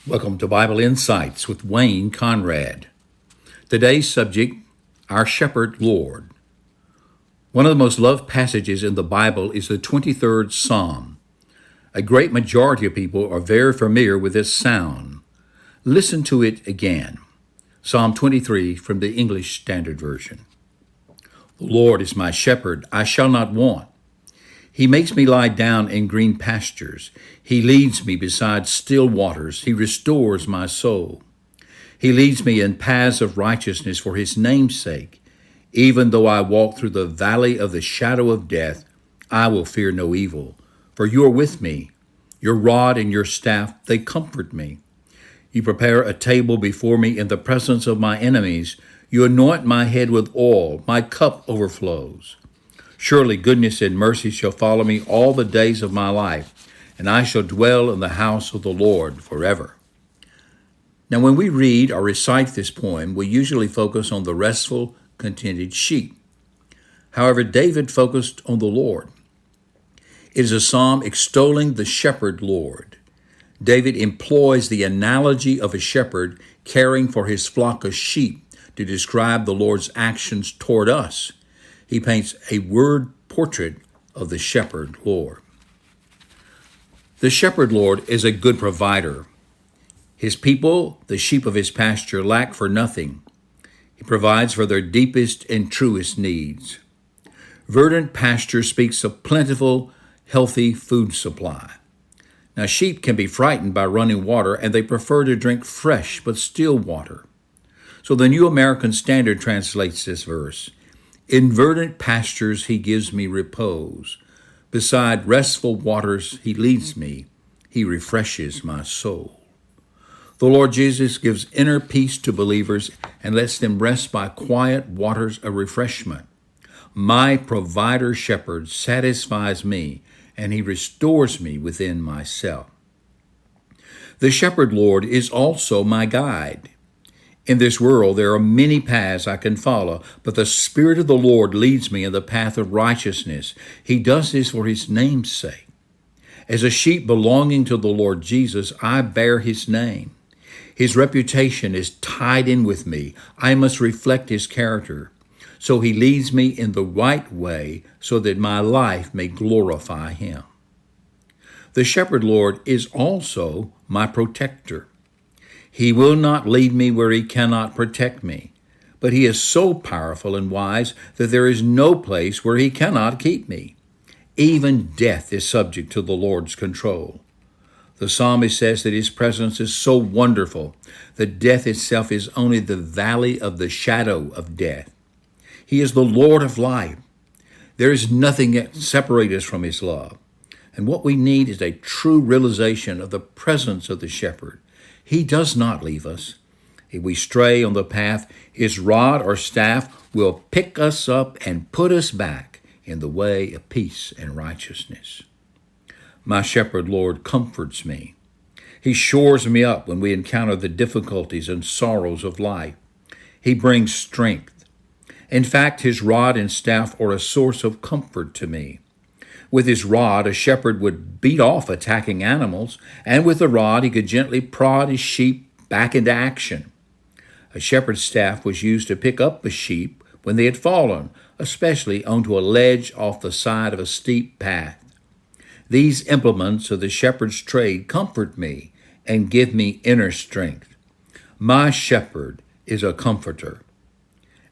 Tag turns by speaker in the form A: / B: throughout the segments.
A: Welcome to Bible Insights with Wayne Conrad. Today's subject, Our Shepherd Lord. One of the most loved passages in the Bible is the 23rd Psalm. A great majority of people are very familiar with this sound. Listen to it again. Psalm 23 from the English Standard Version. The Lord is my shepherd, I shall not want. He makes me lie down in green pastures. He leads me beside still waters. He restores my soul. He leads me in paths of righteousness for his name's sake. Even though I walk through the valley of the shadow of death, I will fear no evil. For you are with me. Your rod and your staff, they comfort me. You prepare a table before me in the presence of my enemies. You anoint my head with oil. My cup overflows. Surely goodness and mercy shall follow me all the days of my life, and I shall dwell in the house of the Lord forever. Now, when we read or recite this poem, we usually focus on the restful, contented sheep. However, David focused on the Lord. It is a psalm extolling the shepherd Lord. David employs the analogy of a shepherd caring for his flock of sheep to describe the Lord's actions toward us. He paints a word portrait of the shepherd Lord. The shepherd Lord is a good provider. His people, the sheep of his pasture, lack for nothing. He provides for their deepest and truest needs. Verdant pasture speaks of plentiful, healthy food supply. Now, sheep can be frightened by running water, and they prefer to drink fresh but still water. So the New American Standard translates this verse. In verdant pastures he gives me repose. Beside restful waters he leads me. He refreshes my soul. The Lord Jesus gives inner peace to believers and lets them rest by quiet waters of refreshment. My provider shepherd satisfies me, and he restores me within myself. The shepherd Lord is also my guide. In this world, there are many paths I can follow, but the Spirit of the Lord leads me in the path of righteousness. He does this for his name's sake. As a sheep belonging to the Lord Jesus, I bear his name. His reputation is tied in with me. I must reflect his character. So he leads me in the right way so that my life may glorify him. The shepherd Lord is also my protector. He will not lead me where he cannot protect me, but he is so powerful and wise that there is no place where he cannot keep me. Even death is subject to the Lord's control. The psalmist says that his presence is so wonderful that death itself is only the valley of the shadow of death. He is the Lord of life. There is nothing that separates us from his love. And what we need is a true realization of the presence of the shepherd. He does not leave us. If we stray on the path, his rod or staff will pick us up and put us back in the way of peace and righteousness. My shepherd Lord comforts me. He shores me up when we encounter the difficulties and sorrows of life. He brings strength. In fact, his rod and staff are a source of comfort to me. With his rod, a shepherd would beat off attacking animals, and with the rod, he could gently prod his sheep back into action. A shepherd's staff was used to pick up the sheep when they had fallen, especially onto a ledge off the side of a steep path. These implements of the shepherd's trade comfort me and give me inner strength. My shepherd is a comforter.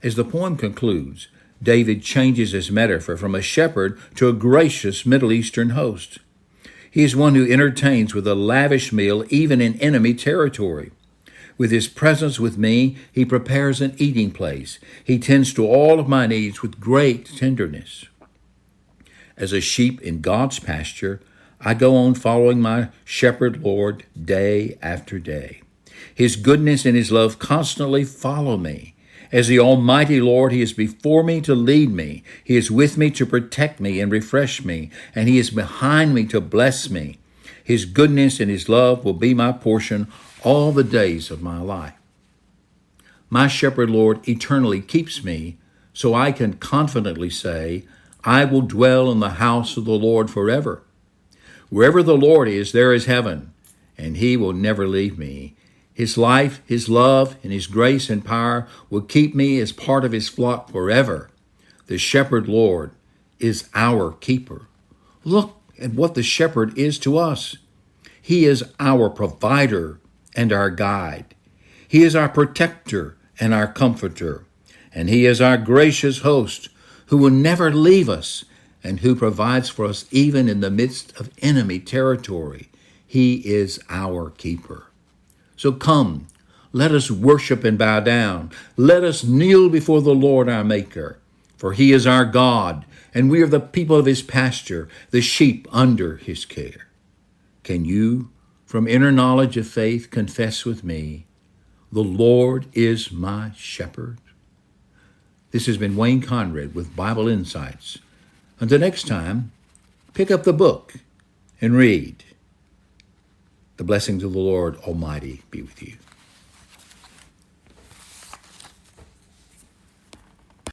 A: As the poem concludes, David changes his metaphor from a shepherd to a gracious Middle Eastern host. He is one who entertains with a lavish meal even in enemy territory. With his presence with me, he prepares an eating place. He tends to all of my needs with great tenderness. As a sheep in God's pasture, I go on following my shepherd Lord day after day. His goodness and his love constantly follow me. As the Almighty Lord, he is before me to lead me. He is with me to protect me and refresh me, and he is behind me to bless me. His goodness and his love will be my portion all the days of my life. My shepherd Lord eternally keeps me, so I can confidently say, I will dwell in the house of the Lord forever. Wherever the Lord is, there is heaven, and he will never leave me. His life, his love, and his grace and power will keep me as part of his flock forever. The shepherd Lord is our keeper. Look at what the shepherd is to us. He is our provider and our guide. He is our protector and our comforter. And he is our gracious host who will never leave us and who provides for us even in the midst of enemy territory. He is our keeper. So come, let us worship and bow down. Let us kneel before the Lord our Maker. For he is our God, and we are the people of his pasture, the sheep under his care. Can you, from inner knowledge of faith, confess with me, the Lord is my shepherd? This has been Wayne Conrad with Bible Insights. Until next time, pick up the book and read. The blessings of the Lord Almighty be with you.